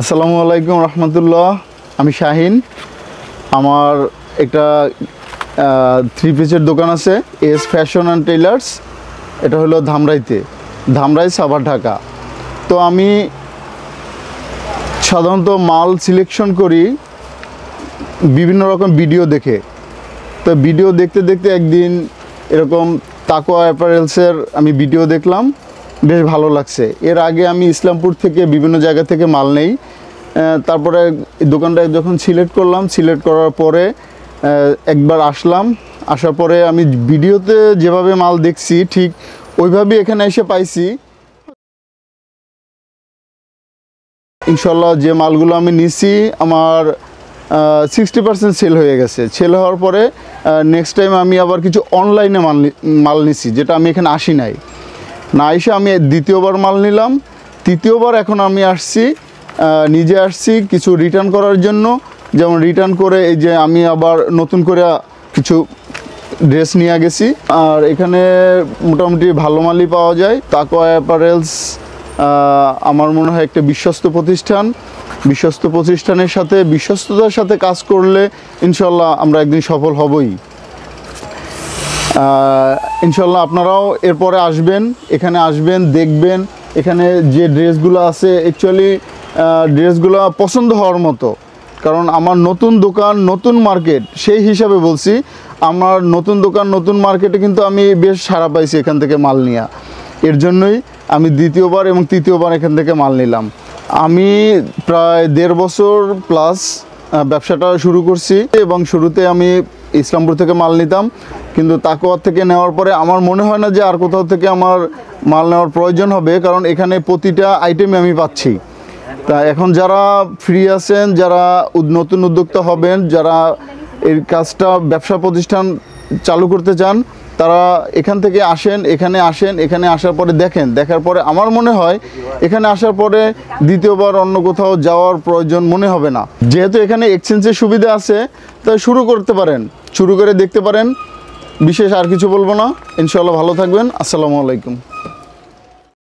আসসালামু আলাইকুম রহমতুল্লাহ। আমি শাহিন। আমার একটা থ্রি পিসের দোকান আছে, এস ফ্যাশন অ্যান্ড টেইলার্স। এটা হলো ধামরাই সাভার ঢাকা। তো আমি সাধারণত মাল সিলেকশন করি বিভিন্ন রকম ভিডিও দেখে। তো ভিডিও দেখতে দেখতে একদিন এরকম তাকওয়া অ্যাপারেলসের আমি ভিডিও দেখলাম, বেশ ভালো লাগছে। এর আগে আমি ইসলামপুর থেকে বিভিন্ন জায়গা থেকে মাল নেই। তারপরে দোকানটা যখন সিলেক্ট করলাম, সিলেক্ট করার পরে একবার আসার পরে আমি ভিডিওতে যেভাবে মাল দেখছি ঠিক ওইভাবেই এখানে এসে পাইছি। ইনশাল্লাহ যে মালগুলো আমি নিছি আমার 60% সেল হয়ে গেছে। সেল হওয়ার পরে নেক্সট টাইম আমি আবার কিছু অনলাইনে মাল নিছি, যেটা আমি এখানে আসি নাই। না এসে আমি দ্বিতীয়বার মাল নিলাম। তৃতীয়বার এখন আমি নিজে আসছি কিছু রিটার্ন করার জন্য। যেমন রিটার্ন করে এই যে আমি আবার নতুন করে কিছু ড্রেস নিয়ে গেছি। আর এখানে মোটামুটি ভালো মালই পাওয়া যায়। তাকওয়া অ্যাপারেলস আমার মনে হয় একটা বিশ্বস্ত প্রতিষ্ঠান। বিশ্বস্ত প্রতিষ্ঠানের সাথে বিশ্বস্ততার সাথে কাজ করলে ইনশাল্লাহ আমরা একদিন সফল হবই। ইনশাল্লাহ আপনারাও এরপরে এখানে আসবেন, দেখবেন এখানে যে ড্রেসগুলো আছে অ্যাকচুয়ালি ড্রেসগুলো পছন্দ হওয়ার মতো। কারণ আমার নতুন দোকান, নতুন মার্কেট, সেই হিসাবে বলছি। আমার নতুন দোকান, নতুন মার্কেটে কিন্তু আমি বেশ সাড়া পাইছি এখান থেকে মাল নিয়ে। এর জন্যই আমি দ্বিতীয়বার এবং তৃতীয়বার এখান থেকে মাল নিলাম। আমি প্রায় 1.5 বছর প্লাস ব্যবসাটা শুরু করছি এবং শুরুতে আমি ইসলামপুর থেকে মাল নিতাম, কিন্তু তাকওয়া থেকে নেওয়ার পরে আমার মনে হয় না যে আর কোথাও থেকে আমার মাল নেওয়ার প্রয়োজন হবে, কারণ এখানে প্রতিটা আইটেমে আমি পাচ্ছি। তা এখন যারা ফ্রি আছেন, যারা নতুন উদ্যোক্তা হবেন, যারা এই কাজটা ব্যবসা প্রতিষ্ঠান চালু করতে চান, তারা এখান থেকে এখানে আসার পরে দেখার পরে আমার মনে হয় এখানে আসার পরে দ্বিতীয়বার অন্য কোথাও যাওয়ার প্রয়োজন মনে হবে না। যেহেতু এখানে এক্সচেঞ্জের সুবিধা আছে, তাই শুরু করে দেখতে পারেন। বিশেষ আর কিছু বলবো না। ইনশাআল্লাহ ভালো থাকবেন। আসসালামু আলাইকুম।